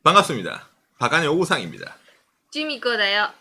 반갑습니다. 박한의 오구상입니다. ジミコだよ。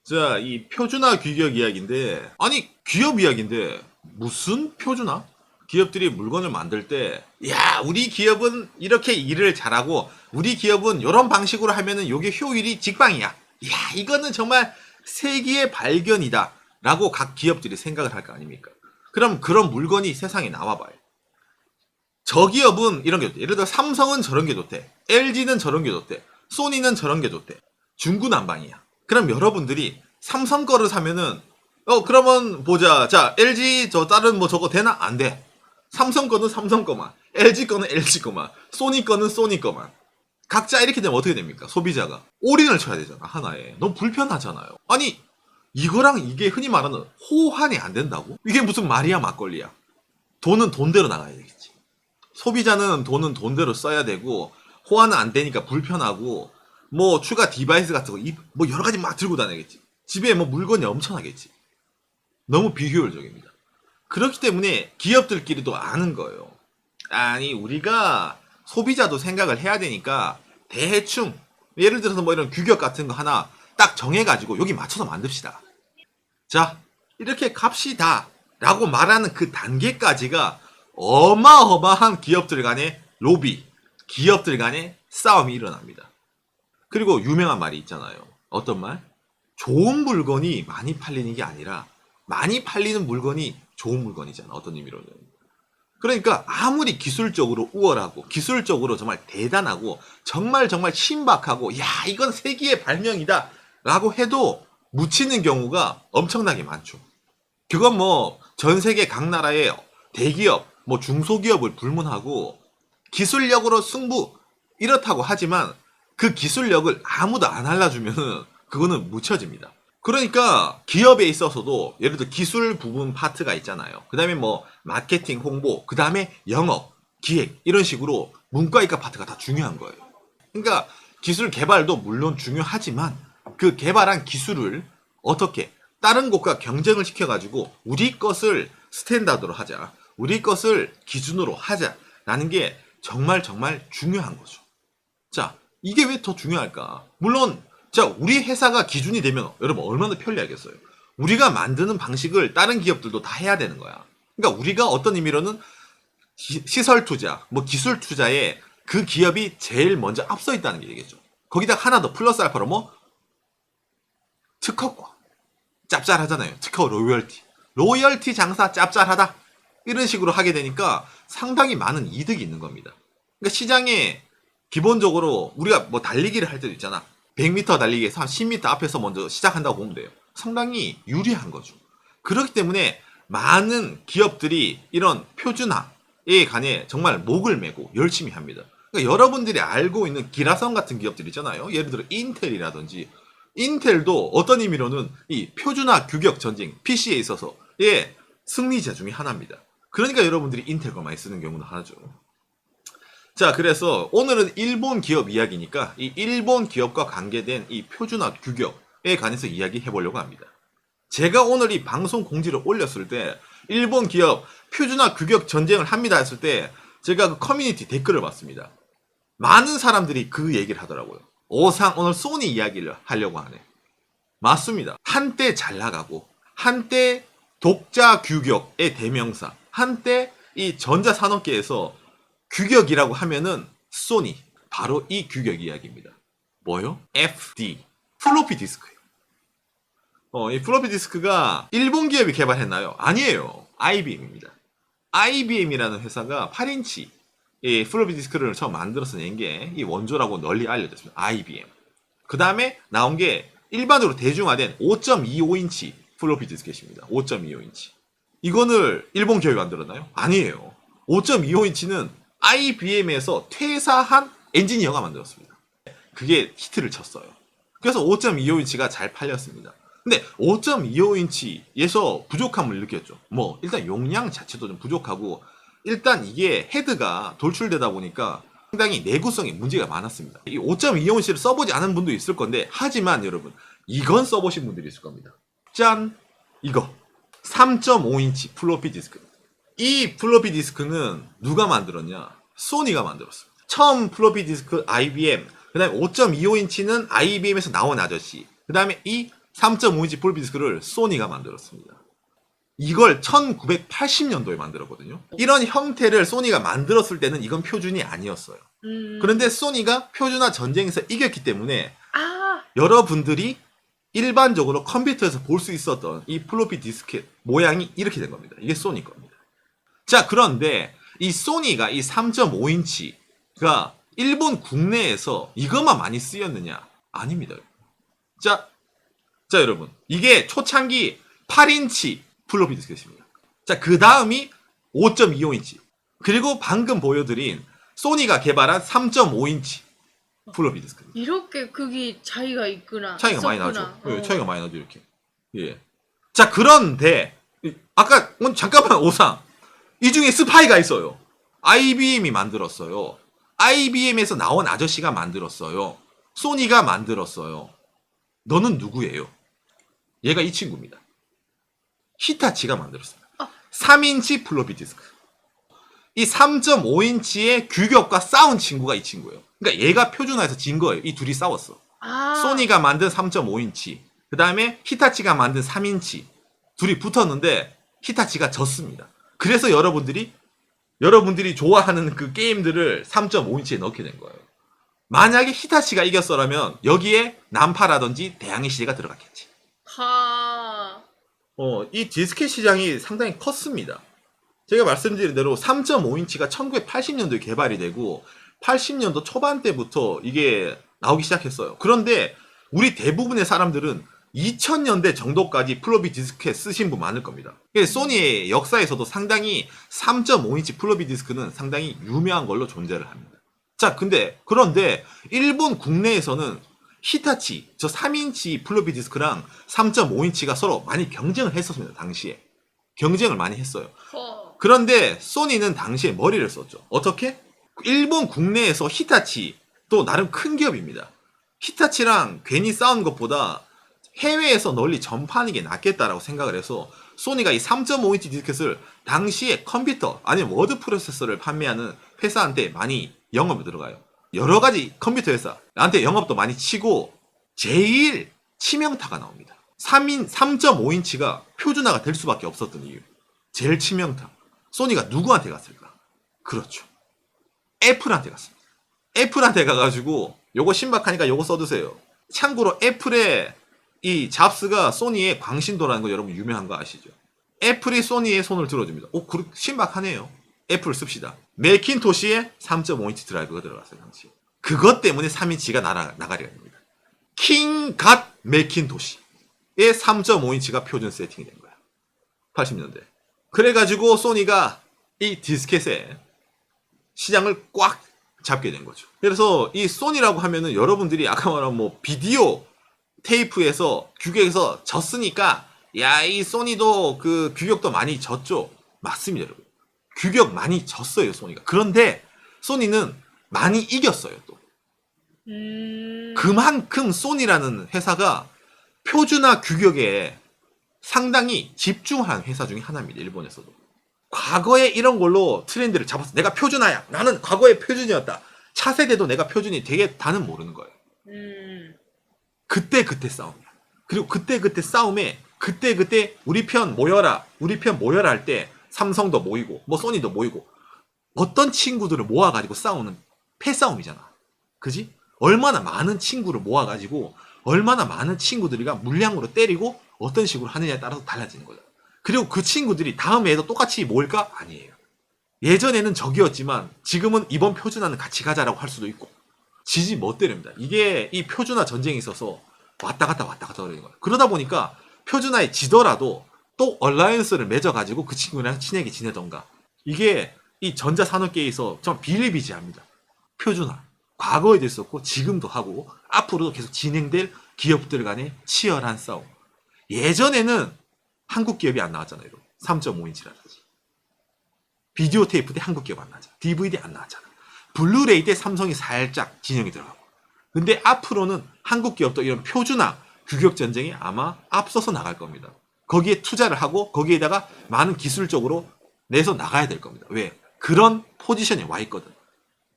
자, 이 표준화 규격 이야기인데, 아니 기업 이야기인데 무슨 표준화? 기업들이 물건을 만들 때, 야, 우리 기업은 이렇게 일을 잘하고 우리 기업은 이런 방식으로 하면은 요게 효율이 직방이야. 야, 이거는 정말 세기의 발견이다 라고 각 기업들이 생각을 할 거 아닙니까? 그럼 그런 물건이 세상에 나와봐요. 저 기업은 이런 게 좋대. 예를 들어 삼성은 저런 게 좋대. LG는 저런 게 좋대. 소니는 저런 게 좋대. 중구난방이야. 그럼 여러분들이 삼성 거를 사면은 그러면 보자. 자, LG 저 다른 뭐 저거 되나? 안 돼. 삼성 거는 삼성 거만, LG 거는 LG 거만, 소니 거는 소니 거만. 각자 이렇게 되면 어떻게 됩니까? 소비자가 올인을 쳐야 되잖아. 하나에. 너무 불편하잖아요. 아니 이거랑 이게 흔히 말하는 호환이 안 된다고? 이게 무슨 말이야 막걸리야. 돈은 돈대로 나가야 되겠지. 소비자는 돈은 돈대로 써야 되고, 호환은 안 되니까 불편하고, 뭐 추가 디바이스 같은 거 뭐 여러 가지 막 들고 다녀야겠지. 집에 뭐 물건이 엄청나겠지. 너무 비효율적입니다. 그렇기 때문에 기업들끼리도 아는 거예요. 아니 우리가 소비자도 생각을 해야 되니까 대충 예를 들어서 뭐 이런 규격 같은 거 하나 딱 정해가지고 여기 맞춰서 만듭시다. 자, 이렇게 갑시다 라고 말하는 그 단계까지가 어마어마한 기업들 간의 로비, 기업들 간의 싸움이 일어납니다. 그리고 유명한 말이 있잖아요. 어떤 말? 좋은 물건이 많이 팔리는 게 아니라 많이 팔리는 물건이 좋은 물건이잖아. 어떤 의미로는. 그러니까 아무리 기술적으로 우월하고 기술적으로 정말 대단하고 정말 신박하고 야 이건 세기의 발명이다 라고 해도 묻히는 경우가 엄청나게 많죠. 그건 뭐 전 세계 각 나라의 대기업, 뭐 중소기업을 불문하고 기술력으로 승부 이렇다고 하지만 그 기술력을 아무도 안 알려주면은 그거는 묻혀집니다. 그러니까 기업에 있어서도 예를 들어 기술 부분 파트가 있잖아요. 그 다음에 뭐 마케팅, 홍보, 그 다음에 영업, 기획 이런 식으로 문과이과 파트가 다 중요한 거예요. 그러니까 기술 개발도 물론 중요하지만 그 개발한 기술을 어떻게 다른 곳과 경쟁을 시켜가지고 우리 것을 스탠다드로 하자, 우리 것을 기준으로 하자라는 게 정말 중요한 거죠. 자, 이게 왜 더 중요할까? 물론 자, 우리 회사가 기준이 되면 여러분 얼마나 편리하겠어요. 우리가 만드는 방식을 다른 기업들도 다 해야 되는 거야. 그러니까 우리가 어떤 의미로는 시설 투자, 뭐 기술 투자에 그 기업이 제일 먼저 앞서 있다는 게 얘기죠. 거기다 하나 더 플러스 알파로 뭐 특허과 짭짤하잖아요. 특허 로열티 장사 짭짤하다 이런 식으로 하게 되니까 상당히 많은 이득이 있는 겁니다. 그러니까 시장에 기본적으로 우리가 뭐 달리기를 할 때도 있잖아. 100m 달리기에서 한 10m 앞에서 먼저 시작한다고 보면 돼요. 상당히 유리한 거죠. 그렇기 때문에 많은 기업들이 이런 표준화에 관해 정말 목을 메고 열심히 합니다. 그러니까 여러분들이 알고 있는 기라성 같은 기업들 있잖아요. 예를 들어 인텔이라든지, 인텔도 어떤 의미로는 이 표준화 규격 전쟁, PC에 있어서의 승리자 중에 하나입니다. 그러니까 여러분들이 인텔 거 많이 쓰는 경우는 하나죠. 자, 그래서 오늘은 일본 기업 이야기니까 이 일본 기업과 관계된 이 표준화 규격에 관해서 이야기해 보려고 합니다. 제가 오늘 이 방송 공지를 올렸을 때 일본 기업 표준화 규격 전쟁을 합니다 했을 때 제가 그 커뮤니티 댓글을 봤습니다. 많은 사람들이 그 얘기를 하더라고요. 오상 오늘 소니 이야기를 하려고 하네. 맞습니다. 한때 잘 나가고 한때 독자 규격의 대명사, 한때 이 전자산업계에서 규격이라고 하면은 소니, 바로 이 규격 이야기입니다. 뭐요? FD, 플로피 디스크예요. 이 플로피 디스크가 일본 기업이 개발했나요? 아니에요. IBM입니다. IBM이라는 회사가 8인치 이 플로피 디스크를 처음 만들어서 낸 게 이 원조라고 널리 알려졌습니다. IBM. 그 다음에 나온 게 일반적으로 대중화된 5.25인치 플로피 디스켓입니다. 5.25인치. 이거를 일본 기업이 만들었나요? 아니에요. 5.25인치는 IBM에서 퇴사한 엔지니어가 만들었습니다. 그게 히트를 쳤어요. 그래서 5.25인치가 잘 팔렸습니다. 근데 5.25인치에서 부족함을 느꼈죠. 일단 용량 자체도 좀 부족하고, 일단 이게 헤드가 돌출되다 보니까 상당히 내구성에 문제가 많았습니다. 이 5.25인치를 써보지 않은 분도 있을 건데, 하지만 여러분, 이건 써보신 분들이 있을 겁니다. 짠! 이거 3.5인치 플로피 디스크. 이 플로피 디스크는 누가 만들었냐? 소니가 만들었어요. 처음 플로피 디스크 IBM, 그 다음에 5.25인치는 IBM에서 나온 아저씨, 그 다음에 이 3.5인치 플로피 디스크를 소니가 만들었습니다. 이걸 1980년도에 만들었거든요. 이런 형태를 소니가 만들었을 때는 이건 표준이 아니었어요. 그런데 소니가 표준화 전쟁에서 이겼기 때문에 여러분들이 일반적으로 컴퓨터에서 볼 수 있었던 이 플로피 디스켓 모양이 이렇게 된 겁니다. 이게 소니 겁니다. 자, 그런데 이 소니가 이 3.5인치가 일본 국내에서 이것만 많이 쓰였느냐? 아닙니다. 자, 여러분. 이게 초창기 8인치 플로피 디스켓입니다. 자, 그 다음이 5.25인치. 그리고 방금 보여드린 소니가 개발한 3.5인치 플로피 디스크. 이렇게 그게 차이가 있구나. 차이가 많이 있었구나. 나죠. 예, 차이가 많이 나죠, 이렇게. 예. 자, 그런데, 아까, 잠깐만, 오상. 이 중에 스파이가 있어요. IBM이 만들었어요. IBM에서 나온 아저씨가 만들었어요. 소니가 만들었어요. 너는 누구예요? 얘가 이 친구입니다. 히타치가 만들었습니다. 3인치 플로피 디스크. 이 3.5인치의 규격과 싸운 친구가 이 친구예요. 그러니까 얘가 표준화해서 진 거예요. 이 둘이 싸웠어. 소니가 만든 3.5인치, 그 다음에 히타치가 만든 3인치. 둘이 붙었는데 히타치가 졌습니다. 그래서 여러분들이 좋아하는 그 게임들을 3.5인치에 넣게 된 거예요. 만약에 히타치가 이겼어라면 여기에 남파라든지 대항해 시대가 들어갔겠지. 이 디스켓 시장이 상당히 컸습니다. 제가 말씀드린 대로 3.5인치가 1980년도에 개발이 되고 80년도 초반 때부터 이게 나오기 시작했어요. 그런데 우리 대부분의 사람들은 2000년대 정도까지 플로피 디스켓 쓰신 분 많을 겁니다. 소니의 역사에서도 상당히 3.5인치 플로피 디스크는 상당히 유명한 걸로 존재를 합니다. 자, 그런데 일본 국내에서는 히타치, 저 3인치 플로피 디스크랑 3.5인치가 서로 많이 경쟁을 했었습니다. 당시에. 경쟁을 많이 했어요. 그런데 소니는 당시에 머리를 썼죠. 어떻게? 일본 국내에서 히타치, 또 나름 큰 기업입니다. 히타치랑 괜히 싸우는 것보다 해외에서 널리 전파하는 게 낫겠다라고 생각을 해서 소니가 이 3.5인치 디스켓을 당시에 컴퓨터 아니면 워드 프로세서를 판매하는 회사한테 많이 영업에 들어가요. 여러 가지 컴퓨터 회사한테 영업도 많이 치고 제일 치명타가 나옵니다. 3.5인치가 표준화가 될 수밖에 없었던 이유. 제일 치명타. 소니가 누구한테 갔을까? 그렇죠. 애플한테 갔습니다. 애플한테 가가지고 요거 신박하니까 요거 써두세요. 참고로 애플의 이 잡스가 소니의 광신도라는 거 여러분 유명한 거 아시죠? 애플이 소니의 손을 들어줍니다. 신박하네요. 애플 씁시다. 맥킨토시에 3.5인치 드라이브가 들어갔어요, 당시에. 그것 때문에 3인치가 나가리가 됩니다. 킹갓 맥킨토시의 3.5인치가 표준 세팅이 된 거야. 80년대. 그래가지고 소니가 이 디스켓의 시장을 꽉 잡게 된 거죠. 그래서 이 소니라고 하면은 여러분들이 아까 말한 비디오 테이프에서 규격에서 졌으니까 야, 이 소니도 그 규격도 많이 졌죠. 맞습니다, 여러분. 규격 많이 졌어요, 소니가. 그런데 소니는 많이 이겼어요, 또. 그만큼 소니라는 회사가 표준화 규격에 상당히 집중한 회사 중에 하나입니다, 일본에서도. 과거에 이런 걸로 트렌드를 잡았어. 내가 표준화야. 나는 과거에 표준이었다. 차세대도 내가 표준이 되겠다는 모르는 거예요. 그때 싸움이야. 그리고 그때 싸움에 그때 우리 편 모여라 할 때 삼성도 모이고 소니도 모이고 어떤 친구들을 모아가지고 싸우는 패싸움이잖아. 그지? 얼마나 많은 친구를 모아가지고 얼마나 많은 친구들이가 물량으로 때리고 어떤 식으로 하느냐에 따라서 달라지는 거죠. 그리고 그 친구들이 다음 해에도 똑같이 모일까? 아니에요. 예전에는 적이었지만 지금은 이번 표준화는 같이 가자라고 할 수도 있고 지지 멋대로입니다. 이게 이 표준화 전쟁에 있어서 왔다 갔다 그러는 거예요. 그러다 보니까 표준화에 지더라도 또 얼라이언스를 맺어가지고 그 친구랑 친하게 지내던가. 이게 이 전자산업계에서 좀 비일비재합니다. 표준화. 과거에도 있었고 지금도 하고 앞으로도 계속 진행될 기업들 간의 치열한 싸움. 예전에는 한국 기업이 안 나왔잖아요. 3.5인치라든지. 비디오 테이프 때 한국 기업 안 나왔잖아. DVD 안 나왔잖아. 블루레이 때 삼성이 살짝 진영이 들어가고. 근데 앞으로는 한국 기업도 이런 표준화 규격 전쟁이 아마 앞서서 나갈 겁니다. 거기에 투자를 하고 거기에다가 많은 기술적으로 내서 나가야 될 겁니다. 왜? 그런 포지션에 와 있거든.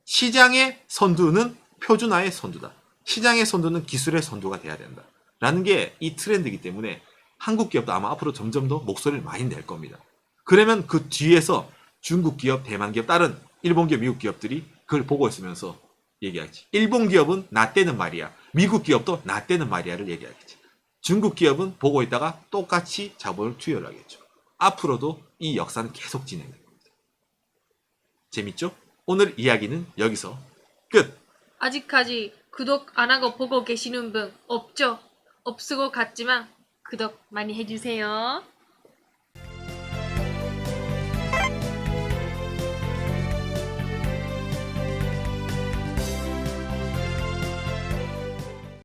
시장의 선두는 표준화의 선두다. 시장의 선두는 기술의 선두가 돼야 된다. 라는 게 이 트렌드이기 때문에 한국 기업도 아마 앞으로 점점 더 목소리를 많이 낼 겁니다. 그러면 그 뒤에서 중국 기업, 대만 기업, 다른 일본 기업, 미국 기업들이 그걸 보고 있으면서 얘기하겠지. 일본 기업은 나 때는 말이야. 미국 기업도 나 때는 말이야를 얘기하겠지. 중국 기업은 보고 있다가 똑같이 자본을 투여를 하겠죠. 앞으로도 이 역사는 계속 진행될 겁니다. 재밌죠? 오늘 이야기는 여기서 끝! 아직까지 구독 안 하고 보고 계시는 분 없죠? 없을 것 같지만 구독 많이 해주세요.